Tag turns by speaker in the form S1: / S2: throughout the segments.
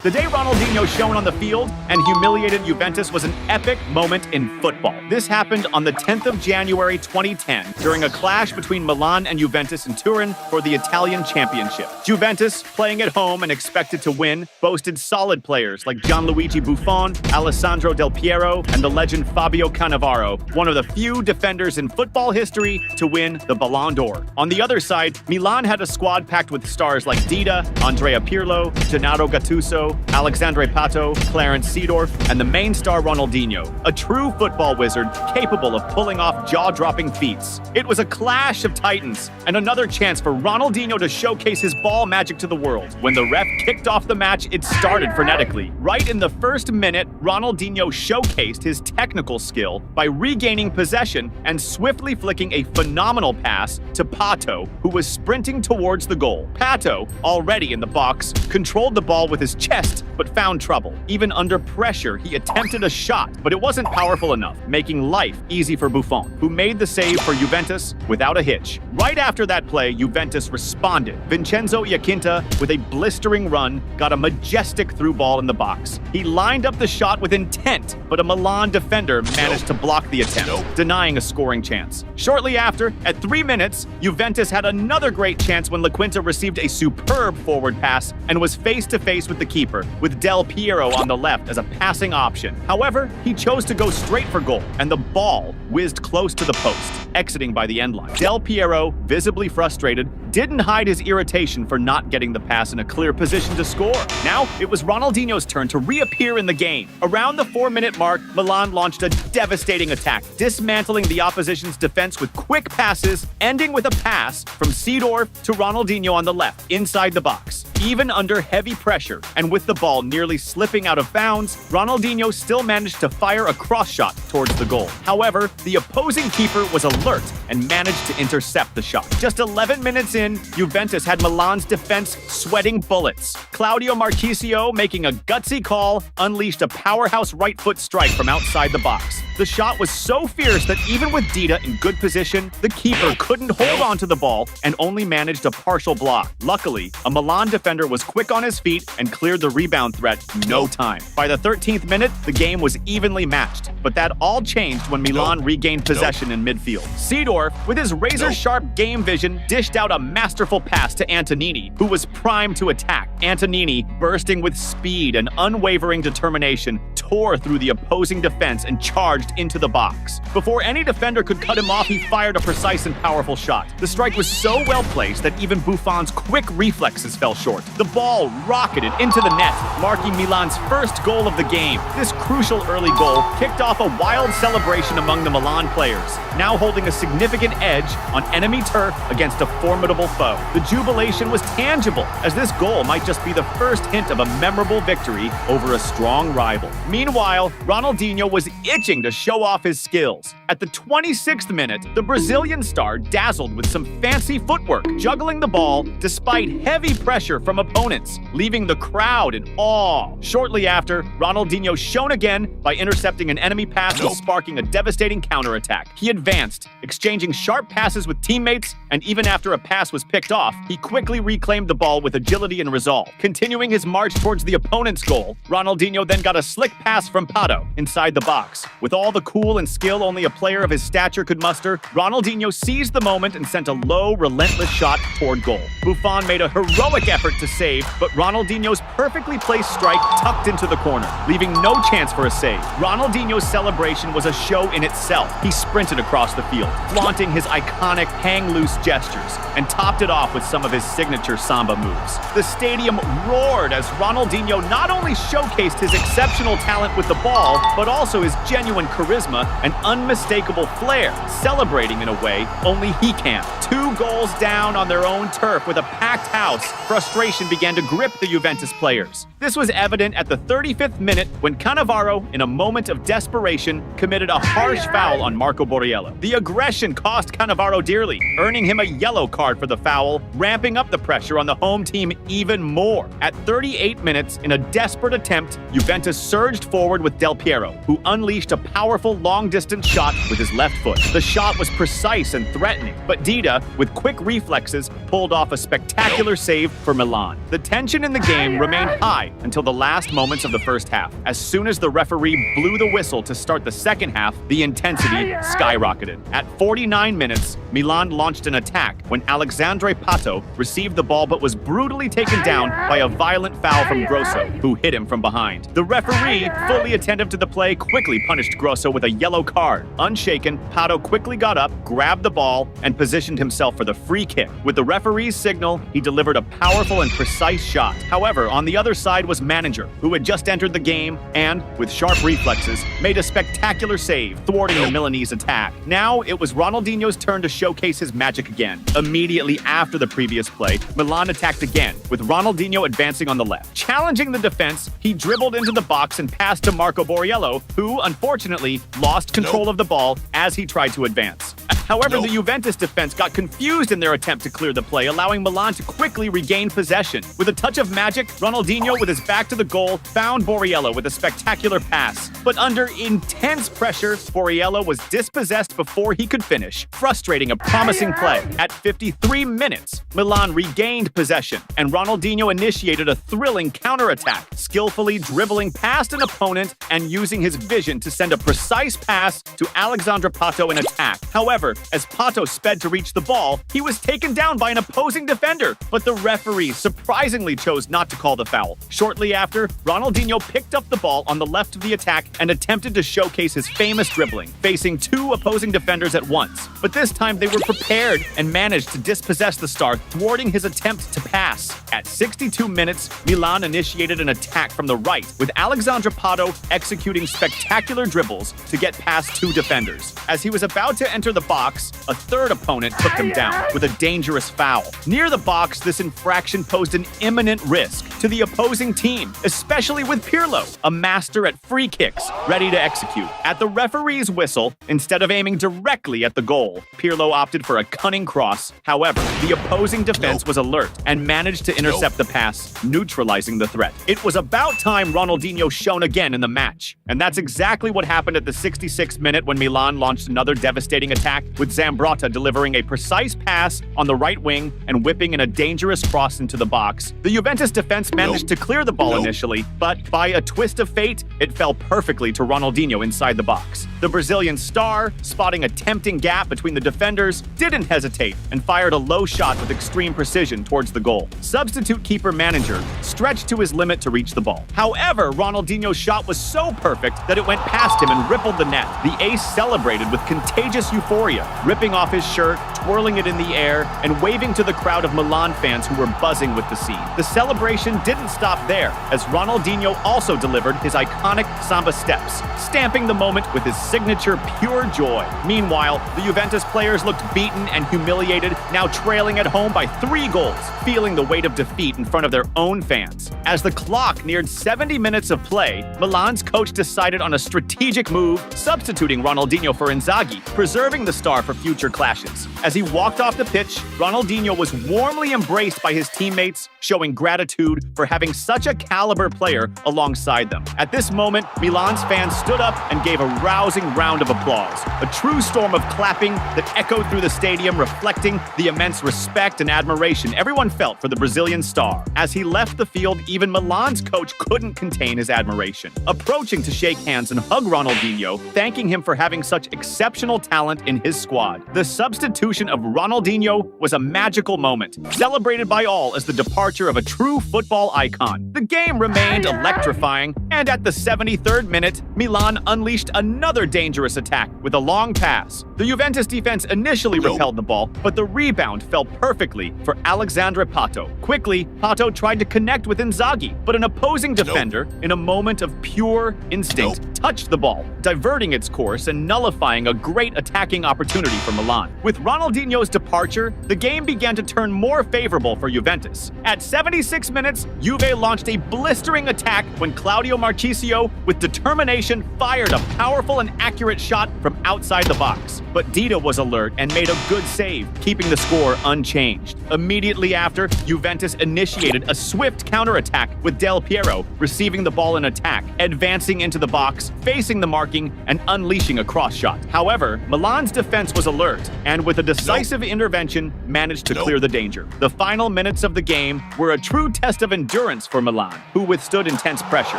S1: The day Ronaldinho shone on the field and humiliated Juventus was an epic moment in football. This happened on the 10th of January 2010 during a clash between Milan and Juventus in Turin for the Italian championship. Juventus, playing at home and expected to win, boasted solid players like Gianluigi Buffon, Alessandro Del Piero, and the legend Fabio Cannavaro, one of the few defenders in football history to win the Ballon d'Or. On the other side, Milan had a squad packed with stars like Dida, Andrea Pirlo, Gennaro Gattuso, Alexandre Pato, Clarence Seedorf, and the main star Ronaldinho, a true football wizard capable of pulling off jaw-dropping feats. It was a clash of titans, and another chance for Ronaldinho to showcase his ball magic to the world. When the ref kicked off the match, it started frenetically. Right in the first minute, Ronaldinho showcased his technical skill by regaining possession and swiftly flicking a phenomenal pass to Pato, who was sprinting towards the goal. Pato, already in the box, controlled the ball with his chest, but found trouble. Even under pressure, he attempted a shot, but it wasn't powerful enough, making life easy for Buffon, who made the save for Juventus without a hitch. Right after that play, Juventus responded. Vincenzo Iachinta, with a blistering run, got a majestic through ball in the box. He lined up the shot with intent, but a Milan defender managed to block the attempt, denying a scoring chance. Shortly after, at 3 minutes, Juventus had another great chance when La Quinta received a superb forward pass and was face-to-face with the keeper, with Del Piero on the left as a passing option. However, he chose to go straight for goal, and the ball whizzed close to the post, exiting by the end line. Del Piero, visibly frustrated, didn't hide his irritation for not getting the pass in a clear position to score. Now, it was Ronaldinho's turn to reappear in the game. Around the 4-minute mark, Milan launched a devastating attack, dismantling the opposition's defense with quick passes, ending with a pass from Seedorf to Ronaldinho on the left, inside the box. Even under heavy pressure, and with the ball nearly slipping out of bounds, Ronaldinho still managed to fire a cross shot towards the goal. However, the opposing keeper was alert and managed to intercept the shot. Just 11 minutes in, Juventus had Milan's defense sweating bullets. Claudio Marchisio, making a gutsy call, unleashed a powerhouse right foot strike from outside the box. The shot was so fierce that even with Dida in good position, the keeper couldn't hold on to the ball and only managed a partial block. Luckily, a Milan defender was quick on his feet and cleared the rebound threat in no time. By the 13th minute, the game was evenly matched, but that all changed when Milan regained possession in midfield. Seedorf, with his razor-sharp game vision, dished out a masterful pass to Antonini, who was primed to attack. Antonini, bursting with speed and unwavering determination, tore through the opposing defense and charged into the box. Before any defender could cut him off, he fired a precise and powerful shot. The strike was so well placed that even Buffon's quick reflexes fell short. The ball rocketed into the net, marking Milan's first goal of the game. This crucial early goal kicked off a wild celebration among the Milan players, now holding a significant edge on enemy turf against a formidable foe. The jubilation was tangible, as this goal might just be the first hint of a memorable victory over a strong rival. Meanwhile, Ronaldinho was itching to show off his skills. At the 26th minute, the Brazilian star dazzled with some fancy footwork, juggling the ball despite heavy pressure from opponents, leaving the crowd in awe. Shortly after, Ronaldinho shone again by intercepting an enemy pass and sparking a devastating counterattack. He advanced, exchanging sharp passes with teammates, and even after a pass was picked off, he quickly reclaimed the ball with agility and resolve. Continuing his march towards the opponent's goal, Ronaldinho then got a slick pass from Pato inside the box. With all the cool and skill only a player of his stature could muster, Ronaldinho seized the moment and sent a low, relentless shot toward goal. Buffon made a heroic effort to save, but Ronaldinho's perfectly placed strike tucked into the corner, leaving no chance for a save. Ronaldinho's celebration was a show in itself. He sprinted across the field, flaunting his iconic hang-loose gestures, and topped it off with some of his signature samba moves. The stadium roared as Ronaldinho not only showcased his exceptional talent with the ball, but also his genuine charisma and unmistakable flair, celebrating in a way only he can. 2 goals down on their own turf with a packed house, frustration began to grip the Juventus players. This was evident at the 35th minute when Cannavaro, in a moment of desperation, committed a harsh foul on Marco Borriello. The aggression cost Cannavaro dearly, earning him a yellow card for the foul, ramping up the pressure on the home team even more. At 38 minutes, in a desperate attempt, Juventus surged forward with Del Piero, who unleashed a powerful long-distance shot with his left foot. The shot was precise and threatening, but Dida, with quick reflexes, pulled off a spectacular save for Milan. The tension in the game remained high until the last moments of the first half. As soon as the referee blew the whistle to start the second half, the intensity skyrocketed. At 49 minutes, Milan launched an attack when Alexandre Pato received the ball but was brutally taken down by a violent foul from Grosso, who hit him from behind. The referee, fully attentive to the play, quickly punished Grosso with a yellow card. Unshaken, Pato quickly got up, grabbed the ball, and positioned himself for the free kick. With the referee's signal, he delivered a powerful and precise shot. However, on the other side was Manager, who had just entered the game and, with sharp reflexes, made a spectacular save, thwarting the Milanese attack. Now, it was Ronaldinho's turn to showcase his magic again. Immediately after the previous play, Milan attacked again, with Ronaldinho advancing on the left. Challenging the defense, he dribbled into the box and passed to Marco Borriello, who, unfortunately, lost control of the ball as he tried to advance. However, the Juventus defense got confused in their attempt to clear the play, allowing Milan to quickly regain possession. With a touch of magic, Ronaldinho, with his back to the goal, found Borriello with a spectacular pass. But under intense pressure, Borriello was dispossessed before he could finish, frustrating a promising play. At 53 minutes, Milan regained possession, and Ronaldinho initiated a thrilling counterattack, skillfully dribbling past an opponent and using his vision to send a precise pass to Alexandre Pato in attack. However, as Pato sped to reach the ball, he was taken down by an opposing defender, but the referee surprisingly chose not to call the foul. Shortly after, Ronaldinho picked up the ball on the left of the attack and attempted to showcase his famous dribbling, facing two opposing defenders at once. But this time they were prepared and managed to dispossess the star, thwarting his attempt to pass. At 62 minutes, Milan initiated an attack from the right, with Alexandre Pato executing spectacular dribbles to get past two defenders. As he was about to enter the box, a third opponent took him down with a dangerous foul. Near the box, this infraction posed an imminent risk to the opposing team, especially with Pirlo, a master at free kicks, ready to execute. At the referee's whistle, instead of aiming directly at the goal, Pirlo opted for a cunning cross. However, the opposing defense was alert and managed to intercept the pass, neutralizing the threat. It was about time Ronaldinho shone again in the match. And that's exactly what happened at the 66th minute when Milan launched another devastating attack, with Zambrotta delivering a precise pass on the right wing and whipping in a dangerous cross into the box. The Juventus defense managed to clear the ball initially, but by a twist of fate, it fell perfectly to Ronaldinho inside the box. The Brazilian star, spotting a tempting gap between the defenders, didn't hesitate and fired a low shot with extreme precision towards the goal. Substitute keeper Manager stretched to his limit to reach the ball. However, Ronaldinho's shot was so perfect that it went past him and rippled the net. The ace celebrated with contagious euphoria, ripping off his shirt, twirling it in the air, and waving to the crowd of Milan fans who were buzzing with the scene. The celebration didn't stop there, as Ronaldinho also delivered his iconic samba steps, stamping the moment with his signature pure joy. Meanwhile, the Juventus players looked beaten and humiliated, now trailing at home by 3 goals, feeling the weight of defeat in front of their own fans. As the clock neared 70 minutes of play, Milan's coach decided on a strategic move, substituting Ronaldinho for Inzaghi, preserving the star for future clashes. As he walked off the pitch, Ronaldinho was warmly embraced by his teammates, showing gratitude for having such a caliber player alongside them. At this moment, Milan's fans stood up and gave a rousing round of applause, a true storm of clapping that echoed through the stadium, reflecting the immense respect and admiration everyone felt for the Brazilian star. As he left the field, even Milan's coach couldn't contain his admiration, approaching to shake hands and hug Ronaldinho, thanking him for having such exceptional talent in his squad. The substitution of Ronaldinho was a magical moment, celebrated by all as the departure of a true football icon. The game remained electrifying, and at the 73rd minute, Milan unleashed another dangerous attack with a long pass. The Juventus defense initially repelled the ball, but the rebound fell perfectly for Alexandre Pato. Quickly, Pato tried to connect with Inzaghi, but an opposing defender, in a moment of pure instinct, touched the ball, diverting its course and nullifying a great attacking opportunity for Milan. With Ronaldinho's departure, the game began to turn more favorable for Juventus. At 76 minutes, Juve launched a blistering attack when Claudio Marchisio, with determination, fired a powerful and accurate shot from outside the box. but Dida was alert and made a good save, keeping the score unchanged. Immediately after, Juventus initiated a swift counterattack with Del Piero receiving the ball in attack, advancing into the box, facing the marking, and unleashing a cross shot. However, Milan's defense was alert, and with a decisive intervention, managed to clear the danger. The final minutes of the game were a true test of endurance for Milan, who withstood intense pressure.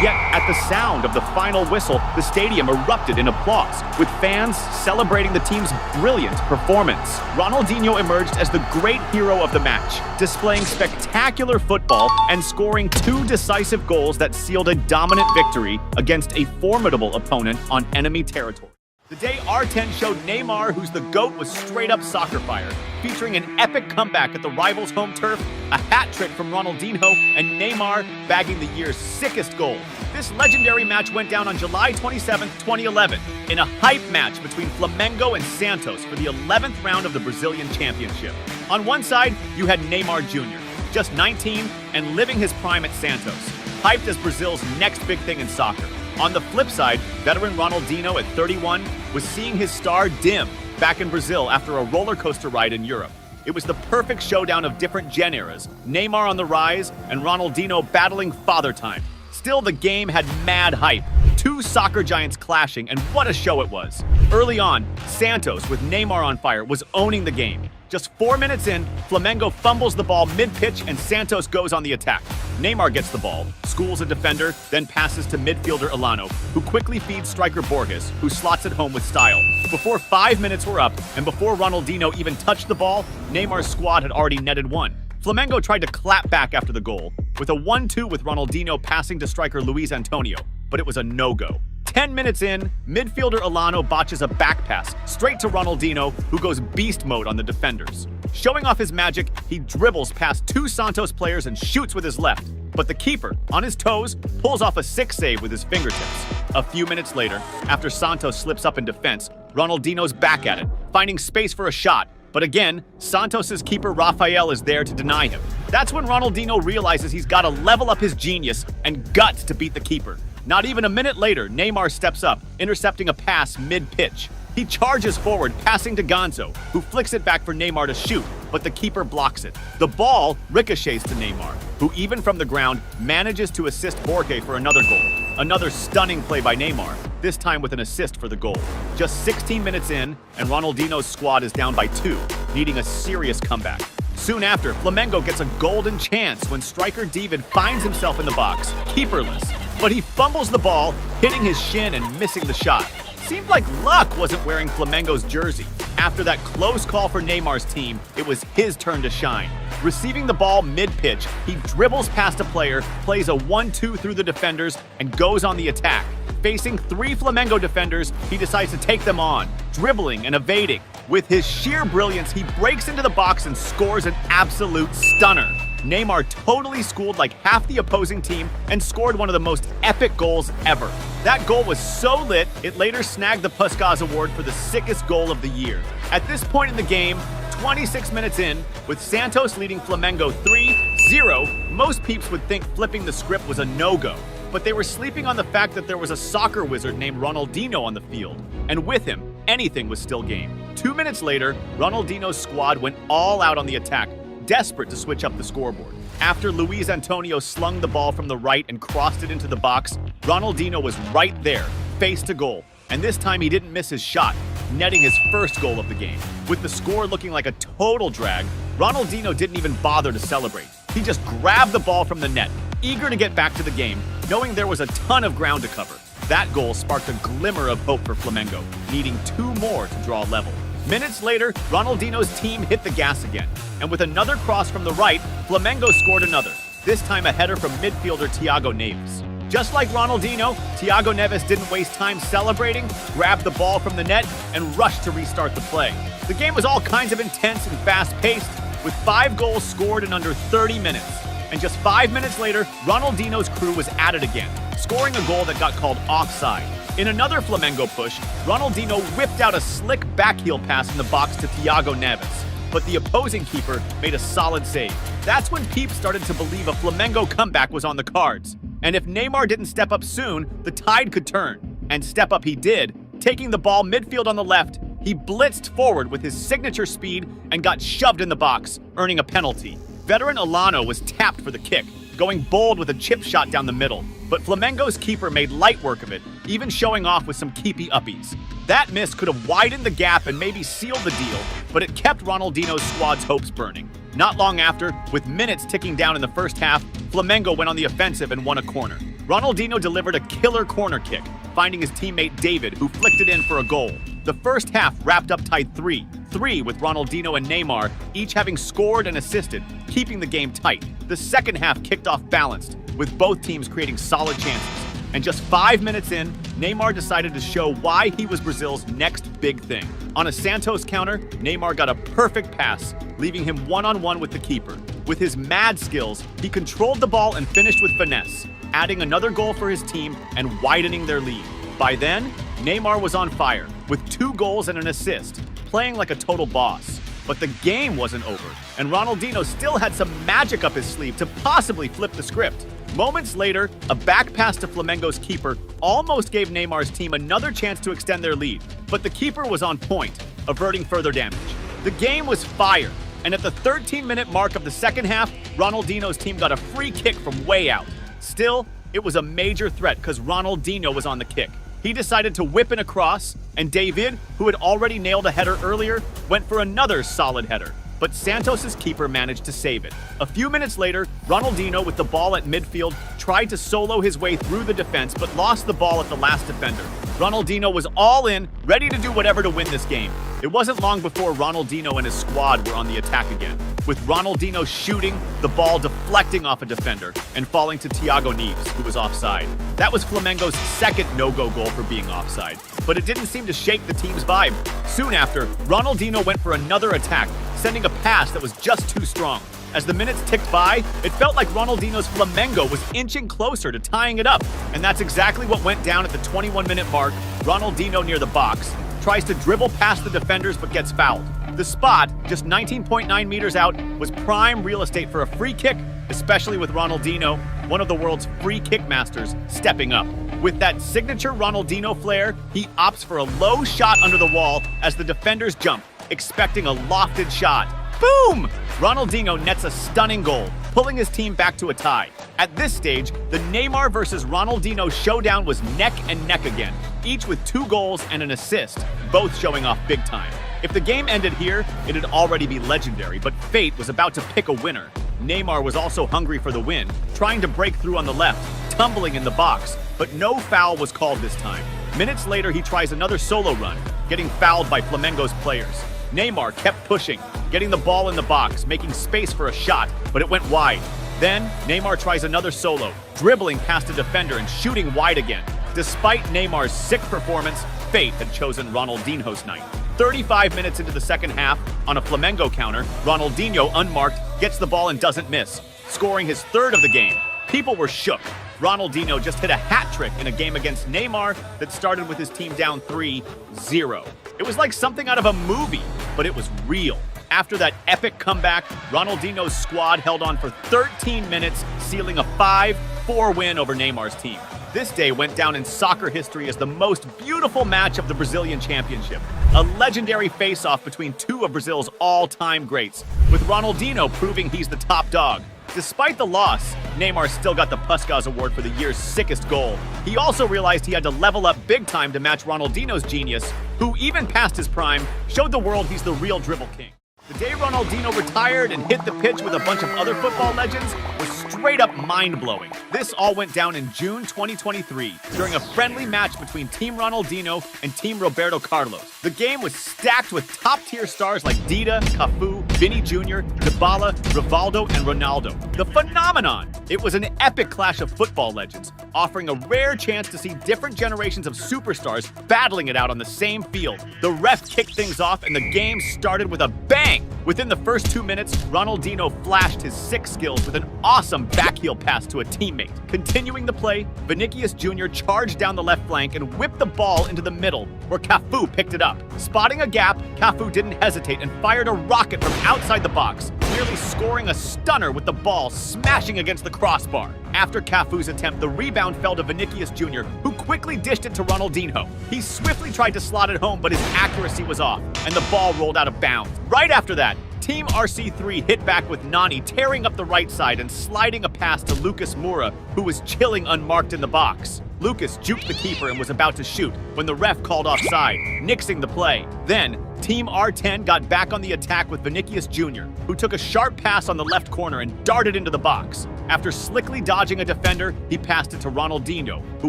S1: Yet, at the sound of the final whistle, the stadium erupted in applause, with fans celebrating the team's brilliant performance. Ronaldinho emerged as the great hero of the match, displaying spectacular football and scoring 2 decisive goals that sealed a dominant victory against a formidable opponent on enemy territory. The day R10 showed Neymar, who's the GOAT, was straight-up soccer fire, featuring an epic comeback at the rival's home turf, a hat trick from Ronaldinho, and Neymar bagging the year's sickest goal. This legendary match went down on July 27, 2011, in a hype match between Flamengo and Santos for the 11th round of the Brazilian Championship. On one side, you had Neymar Jr., just 19 and living his prime at Santos, hyped as Brazil's next big thing in soccer. On the flip side, veteran Ronaldinho at 31 was seeing his star dim back in Brazil after a roller coaster ride in Europe. It was the perfect showdown of different gen eras, Neymar on the rise and Ronaldinho battling father time. Still, the game had mad hype. 2 soccer giants clashing, and what a show it was. Early on, Santos, with Neymar on fire, was owning the game. Just 4 minutes in, Flamengo fumbles the ball mid-pitch and Santos goes on the attack. Neymar gets the ball, schools a defender, then passes to midfielder Elano, who quickly feeds striker Borges, who slots it home with style. Before 5 minutes were up, and before Ronaldinho even touched the ball, Neymar's squad had already netted 1. Flamengo tried to clap back after the goal, with a 1-2 with Ronaldinho passing to striker Luis Antonio, but it was a no-go. 10 minutes in, midfielder Elano botches a back pass straight to Ronaldinho, who goes beast mode on the defenders. Showing off his magic, he dribbles past 2 Santos players and shoots with his left. But the keeper, on his toes, pulls off a sick save with his fingertips. A few minutes later, after Santos slips up in defense, Ronaldinho's back at it, finding space for a shot. But again, Santos' keeper Rafael is there to deny him. That's when Ronaldinho realizes he's got to level up his genius and guts to beat the keeper. Not even a minute later, Neymar steps up, intercepting a pass mid-pitch. He charges forward, passing to Gonzo, who flicks it back for Neymar to shoot, but the keeper blocks it. The ball ricochets to Neymar, who even from the ground manages to assist Borges for another goal. Another stunning play by Neymar, this time with an assist for the goal. Just 16 minutes in, and Ronaldinho's squad is down by 2, needing a serious comeback. Soon after, Flamengo gets a golden chance when striker David finds himself in the box, keeperless. But he fumbles the ball, hitting his shin and missing the shot. Seemed like luck wasn't wearing Flamengo's jersey. After that close call for Neymar's team, it was his turn to shine. Receiving the ball mid-pitch, he dribbles past a player, plays a 1-2 through the defenders, and goes on the attack. Facing 3 Flamengo defenders, he decides to take them on, dribbling and evading. With his sheer brilliance, he breaks into the box and scores an absolute stunner. Neymar totally schooled like half the opposing team and scored one of the most epic goals ever. That goal was so lit, it later snagged the Puskás Award for the sickest goal of the year. At this point in the game, 26 minutes in, with Santos leading Flamengo 3-0, most peeps would think flipping the script was a no-go. But they were sleeping on the fact that there was a soccer wizard named Ronaldinho on the field. And with him, anything was still game. 2 minutes later, Ronaldinho's squad went all out on the attack, desperate to switch up the scoreboard. After Luis Antonio slung the ball from the right and crossed it into the box, Ronaldinho was right there, face to goal. And this time he didn't miss his shot, netting his first goal of the game. With the score looking like a total drag, Ronaldinho didn't even bother to celebrate. He just grabbed the ball from the net, eager to get back to the game, knowing there was a ton of ground to cover. That goal sparked a glimmer of hope for Flamengo, needing 2 more to draw level. Minutes later, Ronaldinho's team hit the gas again, and with another cross from the right, Flamengo scored another, this time a header from midfielder Thiago Neves. Just like Ronaldinho, Thiago Neves didn't waste time celebrating, grabbed the ball from the net, and rushed to restart the play. The game was all kinds of intense and fast-paced, with 5 goals scored in under 30 minutes. And just 5 minutes later, Ronaldinho's crew was at it again, scoring a goal that got called offside. In another Flamengo push, Ronaldinho whipped out a slick backheel pass in the box to Thiago Neves, but the opposing keeper made a solid save. That's when peeps started to believe a Flamengo comeback was on the cards. And if Neymar didn't step up soon, the tide could turn. And step up he did, taking the ball midfield on the left, He blitzed forward with his signature speed and got shoved in the box, earning a penalty. Veteran Elano was tapped for the kick, going bold with a chip shot down the middle. But Flamengo's keeper made light work of it, even showing off with some keepy-uppies. That miss could have widened the gap and maybe sealed the deal, but it kept Ronaldinho's squad's hopes burning. Not long after, with minutes ticking down in the first half, Flamengo went on the offensive and won a corner. Ronaldinho delivered a killer corner kick, finding his teammate David, who flicked it in for a goal. The first half wrapped up tied 3-3 with Ronaldinho and Neymar each having scored and assisted, keeping the game tight. The second half kicked off balanced, with both teams creating solid chances. And just 5 minutes in, Neymar decided to show why he was Brazil's next big thing. On a Santos counter, Neymar got a perfect pass, leaving him one-on-one with the keeper. With his mad skills, he controlled the ball and finished with finesse, adding another goal for his team and widening their lead. By then, Neymar was on fire, with 2 goals and an assist, playing like a total boss. But the game wasn't over, and Ronaldinho still had some magic up his sleeve to possibly flip the script. Moments later, a back pass to Flamengo's keeper almost gave Neymar's team another chance to extend their lead, but the keeper was on point, averting further damage. The game was fire, and at the 13-minute mark of the second half, Ronaldinho's team got a free kick from way out. Still, it was a major threat because Ronaldinho was on the kick. He decided to whip in a cross, and David, who had already nailed a header earlier, went for another solid header. But Santos' keeper managed to save it. A few minutes later, Ronaldinho, with the ball at midfield, tried to solo his way through the defense but lost the ball at the last defender. Ronaldinho was all in, ready to do whatever to win this game. It wasn't long before Ronaldinho and his squad were on the attack again, with Ronaldinho shooting, the ball deflecting off a defender, and falling to Thiago Neves, who was offside. That was Flamengo's second no-go goal for being offside, but it didn't seem to shake the team's vibe. Soon after, Ronaldinho went for another attack, sending a pass that was just too strong. As the minutes ticked by, it felt like Ronaldinho's Flamengo was inching closer to tying it up, and that's exactly what went down at the 21-minute mark. Ronaldinho near the box tries to dribble past the defenders but gets fouled. The spot, just 19.9 meters out, was prime real estate for a free kick, especially with Ronaldinho, one of the world's free kick masters, stepping up. With that signature Ronaldinho flair, he opts for a low shot under the wall as the defenders jump, expecting a lofted shot. Boom! Ronaldinho nets a stunning goal, pulling his team back to a tie. At this stage, the Neymar versus Ronaldinho showdown was neck and neck again, each with 2 goals and an assist, both showing off big time. If the game ended here, it'd already be legendary, but fate was about to pick a winner. Neymar was also hungry for the win, trying to break through on the left, tumbling in the box, but no foul was called this time. Minutes later, he tries another solo run, getting fouled by Flamengo's players. Neymar kept pushing, getting the ball in the box, making space for a shot, but it went wide. Then, Neymar tries another solo, dribbling past a defender and shooting wide again. Despite Neymar's sick performance, fate had chosen Ronaldinho's night. 35 minutes into the second half, on a Flamengo counter, Ronaldinho, unmarked, gets the ball and doesn't miss, scoring his 3rd of the game. People were shook. Ronaldinho just hit a hat trick in a game against Neymar that started with his team down 3-0. It was like something out of a movie, but it was real. After that epic comeback, Ronaldinho's squad held on for 13 minutes, sealing a 5-4 win over Neymar's team. This day went down in soccer history as the most beautiful match of the Brazilian Championship, a legendary face-off between 2 of Brazil's all-time greats, with Ronaldinho proving he's the top dog. Despite the loss, Neymar still got the Puskás Award for the year's sickest goal. He also realized he had to level up big time to match Ronaldinho's genius, who, even past his prime, showed the world he's the real dribble king. The day Ronaldinho retired and hit the pitch with a bunch of other football legends was straight up mind-blowing. This all went down in June 2023 during a friendly match between Team Ronaldinho and Team Roberto Carlos. The game was stacked with top-tier stars like Dida, Cafu, Vini Jr., Dybala, Rivaldo, and Ronaldo. The phenomenon! It was an epic clash of football legends, offering a rare chance to see different generations of superstars battling it out on the same field. The ref kicked things off and the game started with a bang! Within the first 2 minutes, Ronaldinho flashed his sick skills with an awesome backheel pass to a teammate. Continuing the play, Vinicius Jr. charged down the left flank and whipped the ball into the middle, where Cafu picked it up. Spotting a gap, Cafu didn't hesitate and fired a rocket from outside the box, nearly scoring a stunner with the ball smashing against the crossbar. After Cafu's attempt, the rebound fell to Vinicius Jr., who quickly dished it to Ronaldinho. He swiftly tried to slot it home, but his accuracy was off, and the ball rolled out of bounds. Right after that, Team RC3 hit back with Nani tearing up the right side and sliding a pass to Lucas Moura, who was chilling unmarked in the box. Lucas juked the keeper and was about to shoot when the ref called offside, nixing the play. Then, Team R10 got back on the attack with Vinicius Jr., who took a sharp pass on the left corner and darted into the box. After slickly dodging a defender, he passed it to Ronaldinho, who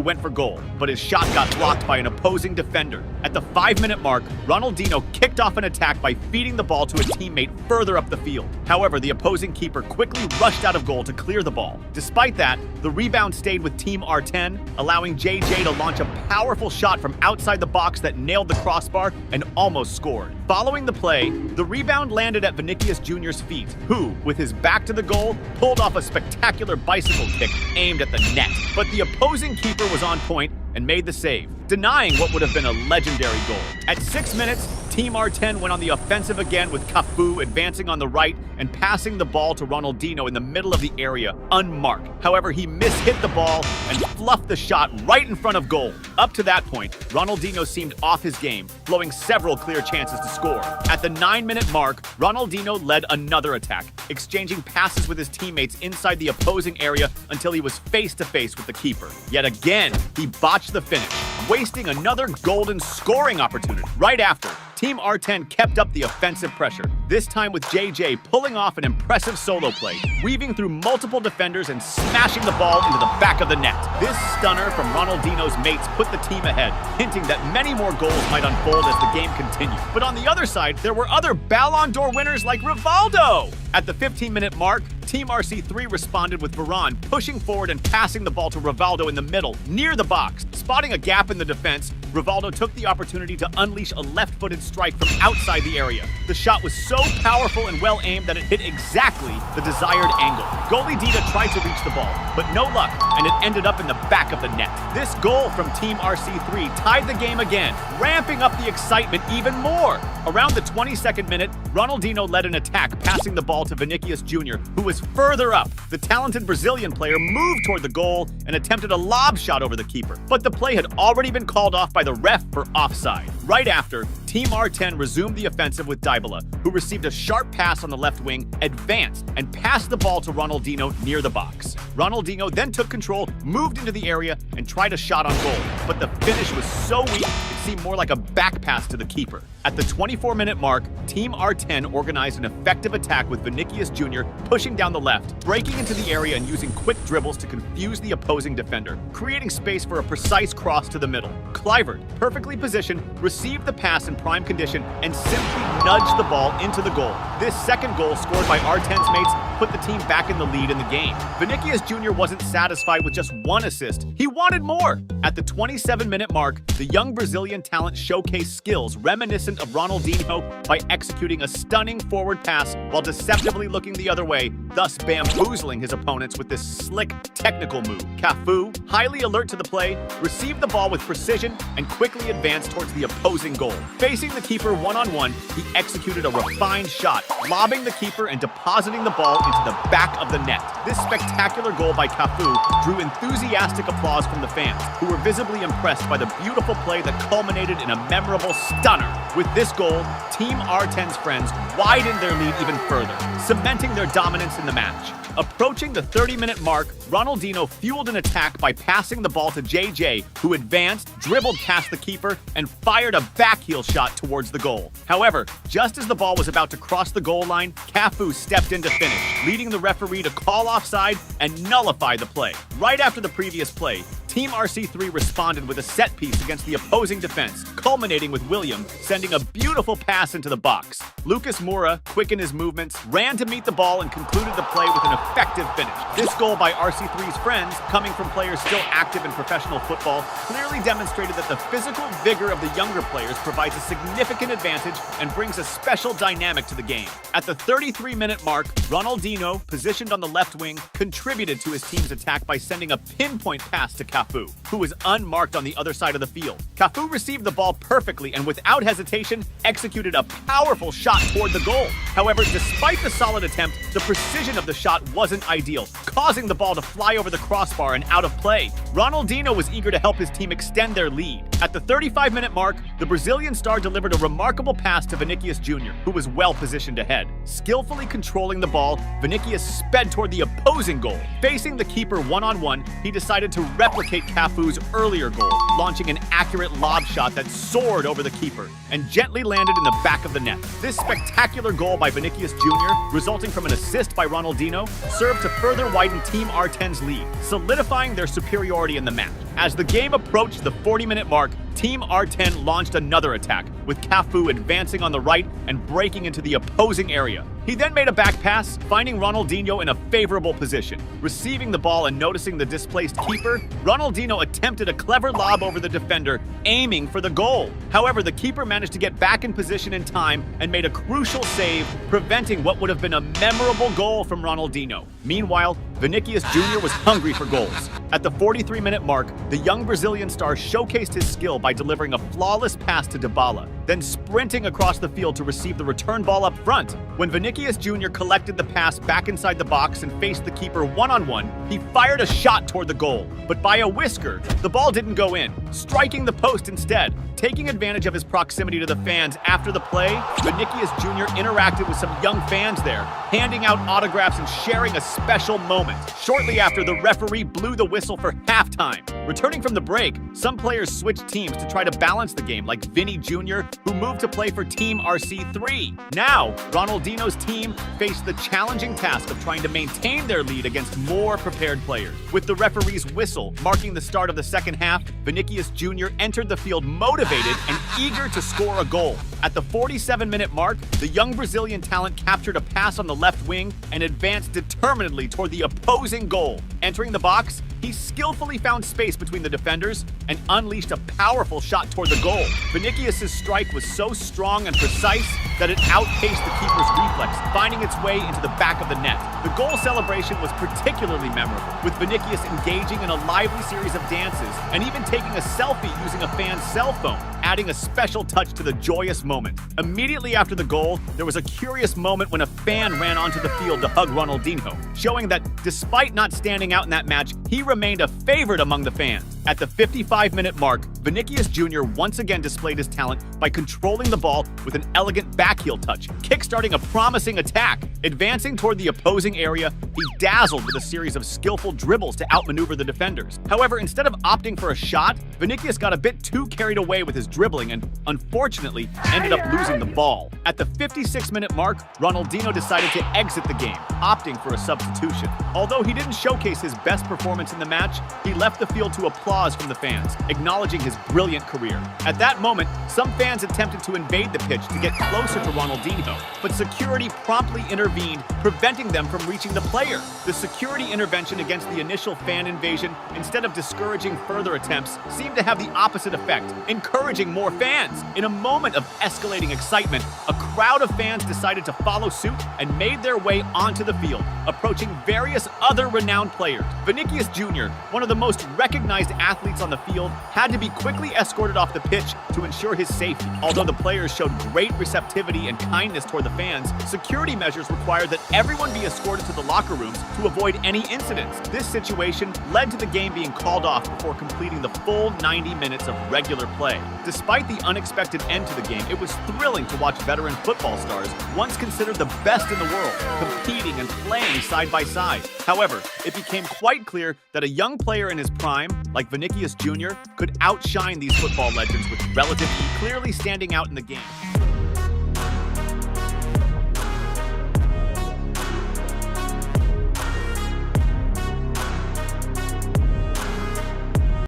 S1: went for goal, but his shot got blocked by an opposing defender. At the 5-minute mark, Ronaldinho kicked off an attack by feeding the ball to a teammate further up the field. However, the opposing keeper quickly rushed out of goal to clear the ball. Despite that, the rebound stayed with Team R10, allowing JJ to launch a powerful shot from outside the box that nailed the crossbar and almost scored. Following the play, the rebound landed at Vinicius Jr.'s feet, who, with his back to the goal, pulled off a spectacular bicycle kick aimed at the net. But the opposing keeper was on point and made the save, denying what would have been a legendary goal. At 6 minutes, Team R10 went on the offensive again with Cafu advancing on the right and passing the ball to Ronaldinho in the middle of the area, unmarked. However, he mishit the ball and fluffed the shot right in front of goal. Up to that point, Ronaldinho seemed off his game, blowing several clear chances to score. At the 9-minute mark, Ronaldinho led another attack, exchanging passes with his teammates inside the opposing area until he was face-to-face with the keeper. Yet again, he botched the finish, wasting another golden scoring opportunity. Right after, Team R10 kept up the offensive pressure, this time with JJ pulling off an impressive solo play, weaving through multiple defenders and smashing the ball into the back of the net. This stunner from Ronaldinho's mates put the team ahead, hinting that many more goals might unfold as the game continued. But on the other side, there were other Ballon d'Or winners like Rivaldo. At the 15-minute mark, Team RC3 responded with Varane pushing forward and passing the ball to Rivaldo in the middle, near the box. Spotting a gap in the defense, Rivaldo took the opportunity to unleash a left-footed strike from outside the area. The shot was so powerful and well aimed that it hit exactly the desired angle. Goalie Dida tried to reach the ball, but no luck, and it ended up in the back of the net. This goal from Team RC3 tied the game again, ramping up the excitement even more. Around the 22nd minute, Ronaldinho led an attack, passing the ball to Vinicius Jr., who was further up. The talented Brazilian player moved toward the goal and attempted a lob shot over the keeper, but the play had already been called off by the ref for offside. Right after, Team R10 resumed the offensive with Dybala, who received a sharp pass on the left wing, advanced, and passed the ball to Ronaldinho near the box. Ronaldinho then took control, moved into the area, and tried a shot on goal, but the finish was so weak it seemed more like a back pass to the keeper. At the 24-minute mark, Team R10 organized an effective attack with Vinicius Jr. pushing down the left, breaking into the area and using quick dribbles to confuse the opposing defender, creating space for a precise cross to the middle. Kluivert, perfectly positioned, received the pass in prime condition and simply nudged the ball into the goal. This second goal scored by R10's mates put the team back in the lead in the game. Vinicius Jr. wasn't satisfied with just one assist. He wanted more. At the 27-minute mark, the young Brazilian talent showcased skills reminiscent of Ronaldinho by executing a stunning forward pass while deceptively looking the other way, thus bamboozling his opponents with this slick, technical move. Cafu, highly alert to the play, received the ball with precision and quickly advanced towards the opposing goal. Facing the keeper one-on-one, he executed a refined shot, lobbing the keeper and depositing the ball into the back of the net. This spectacular goal by Cafu drew enthusiastic applause from the fans, who were visibly impressed by the beautiful play that culminated in a memorable stunner. With this goal, Team R10's friends widened their lead even further, cementing their dominance in the match. Approaching the 30-minute mark, Ronaldinho fueled an attack by passing the ball to JJ, who advanced, dribbled past the keeper, and fired a backheel shot towards the goal. However, just as the ball was about to cross the goal line, Cafu stepped in to finish, leading the referee to call offside and nullify the play. Right after the previous play, Team RC3 responded with a set piece against the opposing defense, culminating with William sending a beautiful pass into the box. Lucas Moura, quick in his movements, ran to meet the ball and concluded the play with an effective finish. This goal by RC3's friends, coming from players still active in professional football, clearly demonstrated that the physical vigor of the younger players provides a significant advantage and brings a special dynamic to the game. At the 33-minute mark, Ronaldinho, positioned on the left wing, contributed to his team's attack by sending a pinpoint pass to Cafu, Cafu, who was unmarked on the other side of the field. Cafu received the ball perfectly and without hesitation executed a powerful shot toward the goal. However, despite the solid attempt, the precision of the shot wasn't ideal, causing the ball to fly over the crossbar and out of play. Ronaldinho was eager to help his team extend their lead. At the 35-minute mark, the Brazilian star delivered a remarkable pass to Vinicius Jr., who was well positioned ahead. Skillfully controlling the ball, Vinicius sped toward the opposing goal. Facing the keeper one-on-one, he decided to replicate Cafu's earlier goal, launching an accurate lob shot that soared over the keeper and gently landed in the back of the net. This spectacular goal by Vinicius Jr., resulting from an assist by Ronaldinho, served to further widen Team R10's lead, solidifying their superiority in the match. As the game approached the 40-minute mark, Team R10 launched another attack, with Cafu advancing on the right and breaking into the opposing area. He then made a back pass, finding Ronaldinho in a favorable position. Receiving the ball and noticing the displaced keeper, Ronaldinho attempted a clever lob over the defender, aiming for the goal. However, the keeper managed to get back in position in time and made a crucial save, preventing what would have been a memorable goal from Ronaldinho. Meanwhile, Vinicius Jr. was hungry for goals. At the 43-minute mark, the young Brazilian star showcased his skill by delivering a flawless pass to Dybala, then sprinting across the field to receive the return ball up front. When Vinicius Jr. collected the pass back inside the box and faced the keeper one-on-one, he fired a shot toward the goal, but by a whisker, the ball didn't go in, striking the post instead. Taking advantage of his proximity to the fans after the play, Vinicius Jr. interacted with some young fans there, handing out autographs and sharing a special moment. Shortly after, the referee blew the whistle for halftime. Returning from the break, some players switched teams to try to balance the game, like Vinny Jr., who moved to play for Team RC3. Now, Ronaldinho's team faced the challenging task of trying to maintain their lead against more prepared players. With the referee's whistle marking the start of the second half, Vinicius Jr. entered the field motivated and eager to score a goal. At the 47-minute mark, the young Brazilian talent captured a pass on the left wing and advanced determinedly toward the opposing goal. Entering the box, he skillfully found space between the defenders and unleashed a powerful shot toward the goal. Vinicius' strike was so strong and precise that it outpaced the keeper's reflex, finding its way into the back of the net. The goal celebration was particularly memorable, with Vinicius engaging in a lively series of dances and even taking a selfie using a fan's cell phone, adding a special touch to the joyous moment. Immediately after the goal, there was a curious moment when a fan ran onto the field to hug Ronaldinho, showing that despite not standing out in that match, he remained a favorite among the fans. At the 55-minute mark, Vinicius Jr. once again displayed his talent by controlling the ball with an elegant backheel touch, kickstarting a promising attack. Advancing toward the opposing area, he dazzled with a series of skillful dribbles to outmaneuver the defenders. However, instead of opting for a shot, Vinicius got a bit too carried away with his dribbling and, unfortunately, ended up losing the ball. At the 56-minute mark, Ronaldinho decided to exit the game, opting for a substitution. Although he didn't showcase his best performance in the match, he left the field to applause from the fans, acknowledging his brilliant career. At that moment, some fans attempted to invade the pitch to get closer to Ronaldinho, but security promptly intervened, preventing them from reaching the player. The security intervention against the initial fan invasion, instead of discouraging further attempts, seemed to have the opposite effect, encouraging more fans. In a moment of escalating excitement, a crowd of fans decided to follow suit and made their way onto the field, approaching various other renowned players. Vinicius Jr., one of the most recognized athletes on the field, had to be quickly escorted off the pitch to ensure his safety. Although the players showed great receptivity and kindness toward the fans, security measures required that everyone be escorted to the locker rooms to avoid any incidents. This situation led to the game being called off before completing the full 90 minutes of regular play. Despite the unexpected end to the game, it was thrilling to watch veteran football stars, once considered the best in the world, competing and playing side by side. However, it became quite clear that a young player in his prime, like Vinicius Jr., could outshine these football legends with relative ease, clearly standing out in the game.